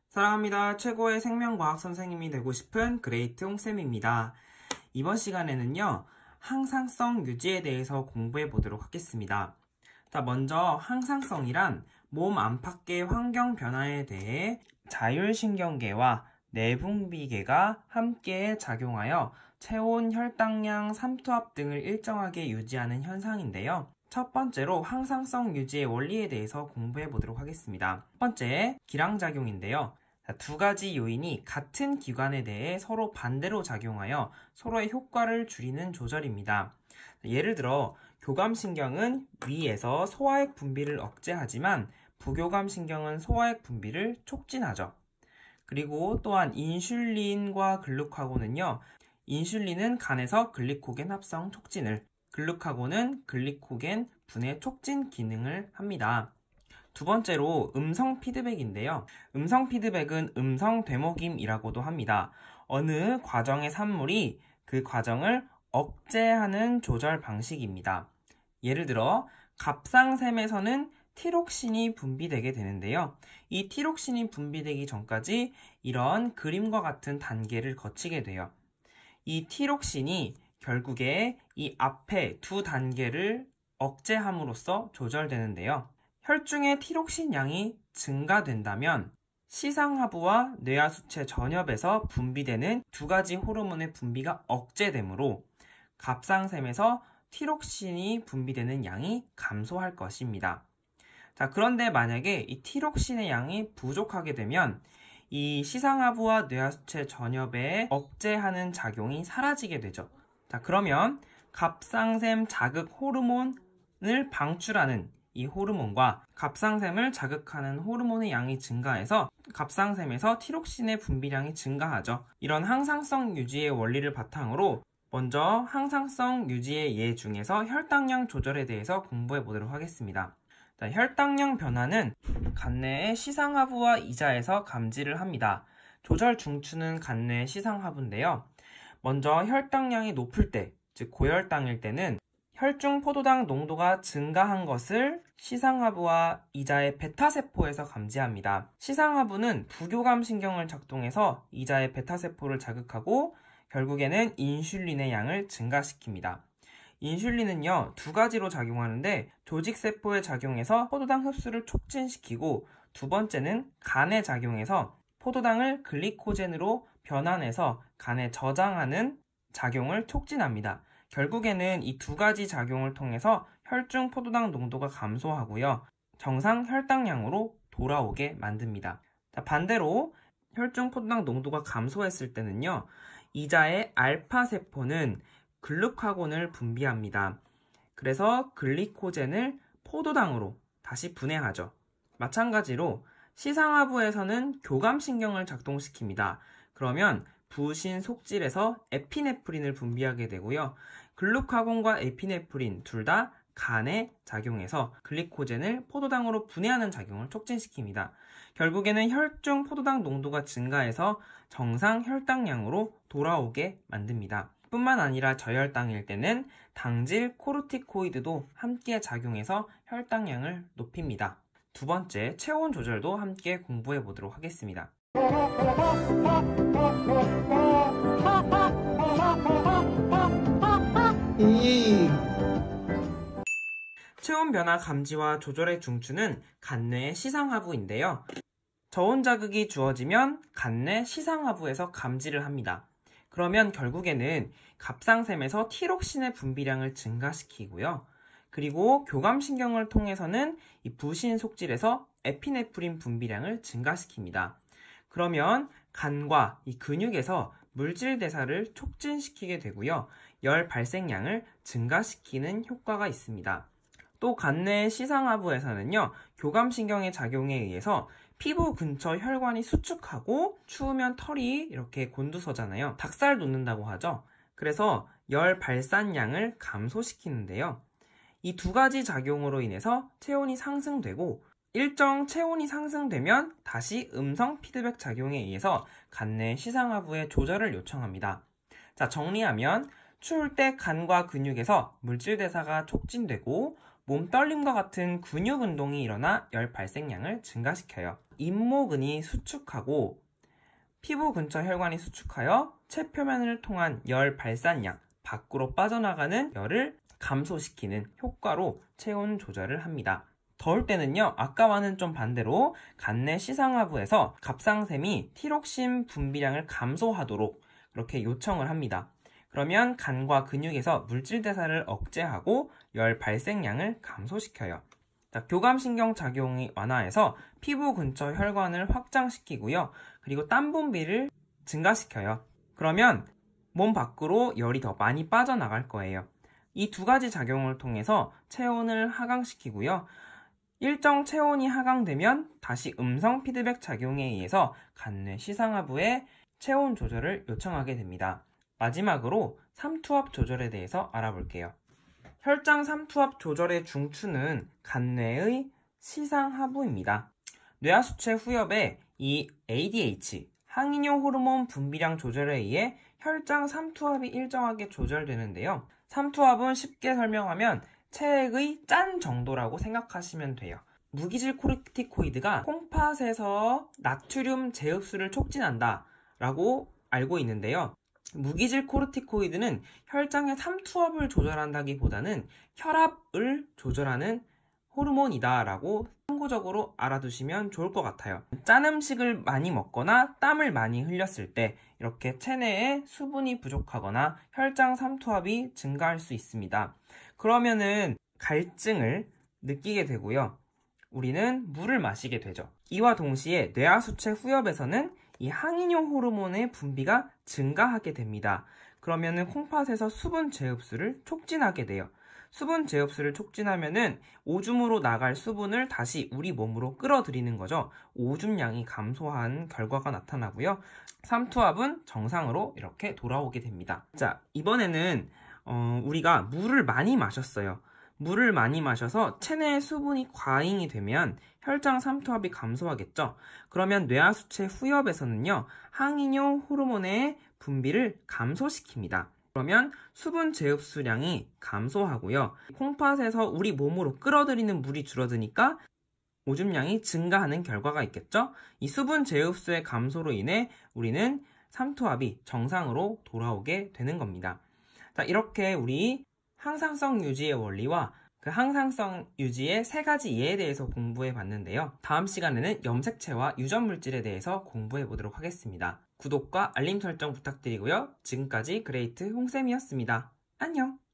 사랑합니다. 최고의 생명과학 선생님이 되고 싶은 그레이트 홍쌤입니다. 이번 시간에는요, 항상성 유지에 대해서 공부해 보도록 하겠습니다. 자, 먼저 항상성이란 몸 안팎의 환경 변화에 대해 자율신경계와 내분비계가 함께 작용하여 체온, 혈당량, 삼투압 등을 일정하게 유지하는 현상인데요. 첫 번째로 항상성 유지의 원리에 대해서 공부해 보도록 하겠습니다. 첫 번째, 기량작용인데요. 두 가지 요인이 같은 기관에 대해 서로 반대로 작용하여 서로의 효과를 줄이는 조절입니다. 예를 들어 교감신경은 위에서 소화액 분비를 억제하지만 부교감신경은 소화액 분비를 촉진하죠. 그리고 또한 인슐린과 글루카곤은요, 인슐린은 간에서 글리코겐 합성 촉진을, 글루카곤은 글리코겐 분해 촉진 기능을 합니다. 두 번째로 음성 피드백인데요. 음성 피드백은 음성 되먹임이라고도 합니다. 어느 과정의 산물이 그 과정을 억제하는 조절 방식입니다. 예를 들어 갑상샘에서는 티록신이 분비되게 되는데요. 이 티록신이 분비되기 전까지 이런 그림과 같은 단계를 거치게 돼요. 이 티록신이 결국에 이 앞에 두 단계를 억제함으로써 조절되는데요. 혈중의 티록신 양이 증가된다면 시상하부와 뇌하수체 전엽에서 분비되는 두 가지 호르몬의 분비가 억제되므로 갑상샘에서 티록신이 분비되는 양이 감소할 것입니다. 자, 그런데 만약에 이 티록신의 양이 부족하게 되면 이 시상하부와 뇌하수체 전엽에 억제하는 작용이 사라지게 되죠. 자, 그러면 갑상샘 자극 호르몬을 방출하는 이 호르몬과 갑상샘을 자극하는 호르몬의 양이 증가해서 갑상샘에서 티록신의 분비량이 증가하죠. 이런 항상성 유지의 원리를 바탕으로 먼저 항상성 유지의 예 중에서 혈당량 조절에 대해서 공부해 보도록 하겠습니다. 자, 혈당량 변화는 간내의 시상하부와 이자에서 감지를 합니다. 조절 중추는 간내의 시상하부인데요. 먼저 혈당량이 높을 때, 즉 고혈당일 때는 혈중 포도당 농도가 증가한 것을 시상하부와 이자의 베타세포에서 감지합니다. 시상하부는 부교감신경을 작동해서 이자의 베타세포를 자극하고 결국에는 인슐린의 양을 증가시킵니다. 인슐린은요, 두 가지로 작용하는데 조직세포에 작용해서 포도당 흡수를 촉진시키고 두 번째는 간에 작용해서 포도당을 글리코젠으로 변환해서 간에 저장하는 작용을 촉진합니다. 결국에는 이 두 가지 작용을 통해서 혈중 포도당 농도가 감소하고요. 정상 혈당량으로 돌아오게 만듭니다. 자, 반대로 혈중 포도당 농도가 감소했을 때는요. 이자의 알파세포는 글루카곤을 분비합니다. 그래서 글리코젠을 포도당으로 다시 분해하죠. 마찬가지로 시상하부에서는 교감신경을 작동시킵니다. 그러면 부신 속질에서 에피네프린을 분비하게 되고요. 글루카곤과 에피네프린 둘 다 간에 작용해서 글리코젠을 포도당으로 분해하는 작용을 촉진시킵니다. 결국에는 혈중 포도당 농도가 증가해서 정상 혈당량으로 돌아오게 만듭니다. 뿐만 아니라 저혈당일 때는 당질 코르티코이드도 함께 작용해서 혈당량을 높입니다. 두 번째, 체온 조절도 함께 공부해 보도록 하겠습니다. 체온 변화 감지와 조절의 중추는 간뇌의 시상하부인데요. 저온 자극이 주어지면 간뇌 시상하부에서 감지를 합니다. 그러면 결국에는 갑상샘에서 티록신의 분비량을 증가시키고요. 그리고 교감신경을 통해서는 이 부신 속질에서 에피네프린 분비량을 증가시킵니다. 그러면 간과 이 근육에서 물질 대사를 촉진시키게 되고요. 열 발생량을 증가시키는 효과가 있습니다. 또 간뇌의 시상하부에서는요. 교감신경의 작용에 의해서 피부 근처 혈관이 수축하고 추우면 털이 이렇게 곤두서잖아요. 닭살 돋는다고 하죠. 그래서 열 발산량을 감소시키는데요. 이 두 가지 작용으로 인해서 체온이 상승되고 일정 체온이 상승되면 다시 음성 피드백 작용에 의해서 간뇌 시상하부의 조절을 요청합니다. 자, 정리하면 추울 때 간과 근육에서 물질 대사가 촉진되고 몸 떨림과 같은 근육 운동이 일어나 열 발생량을 증가시켜요. 잇모근이 수축하고 피부 근처 혈관이 수축하여 체 표면을 통한 열 발산량, 밖으로 빠져나가는 열을 감소시키는 효과로 체온 조절을 합니다. 더울 때는요, 아까와는 좀 반대로 간내 시상하부에서 갑상샘이 티록신 분비량을 감소하도록 그렇게 요청을 합니다. 그러면 간과 근육에서 물질 대사를 억제하고 열 발생량을 감소시켜요. 자, 교감신경 작용이 완화해서 피부 근처 혈관을 확장시키고요. 그리고 땀 분비를 증가시켜요. 그러면 몸 밖으로 열이 더 많이 빠져나갈 거예요. 이 두 가지 작용을 통해서 체온을 하강시키고요. 일정 체온이 하강되면 다시 음성 피드백 작용에 의해서 간뇌 시상하부의 체온 조절을 요청하게 됩니다. 마지막으로 삼투압 조절에 대해서 알아볼게요. 혈장 삼투압 조절의 중추는 간뇌의 시상하부입니다. 뇌하수체 후엽에 이 ADH, 항이뇨 호르몬 분비량 조절에 의해 혈장 삼투압이 일정하게 조절되는데요. 삼투압은 쉽게 설명하면 체액의 짠 정도라고 생각하시면 돼요. 무기질 코르티코이드가 콩팥에서 나트륨 재흡수를 촉진한다 라고 알고 있는데요. 무기질 코르티코이드는 혈장의 삼투압을 조절한다기보다는 혈압을 조절하는 호르몬이다 라고 참고적으로 알아두시면 좋을 것 같아요. 짠 음식을 많이 먹거나 땀을 많이 흘렸을 때 이렇게 체내에 수분이 부족하거나 혈장 삼투압이 증가할 수 있습니다. 그러면은 갈증을 느끼게 되고요. 우리는 물을 마시게 되죠. 이와 동시에 뇌하수체 후엽에서는 이 항이뇨 호르몬의 분비가 증가하게 됩니다. 그러면은 콩팥에서 수분 재흡수를 촉진하게 돼요. 수분 재흡수를 촉진하면은 오줌으로 나갈 수분을 다시 우리 몸으로 끌어들이는 거죠. 오줌량이 감소한 결과가 나타나고요. 삼투압은 정상으로 이렇게 돌아오게 됩니다. 자, 이번에는 우리가 물을 많이 마셨어요. 물을 많이 마셔서 체내의 수분이 과잉이 되면 혈장 삼투압이 감소하겠죠. 그러면 뇌하수체 후엽에서는요, 항이뇨 호르몬의 분비를 감소시킵니다. 그러면 수분 재흡수량이 감소하고요. 콩팥에서 우리 몸으로 끌어들이는 물이 줄어드니까 오줌량이 증가하는 결과가 있겠죠. 이 수분 재흡수의 감소로 인해 우리는 삼투압이 정상으로 돌아오게 되는 겁니다. 자, 이렇게 우리 항상성 유지의 원리와 그 항상성 유지의 세 가지 예에 대해서 공부해 봤는데요. 다음 시간에는 염색체와 유전 물질에 대해서 공부해 보도록 하겠습니다. 구독과 알림 설정 부탁드리고요. 지금까지 그레이트 홍쌤이었습니다. 안녕!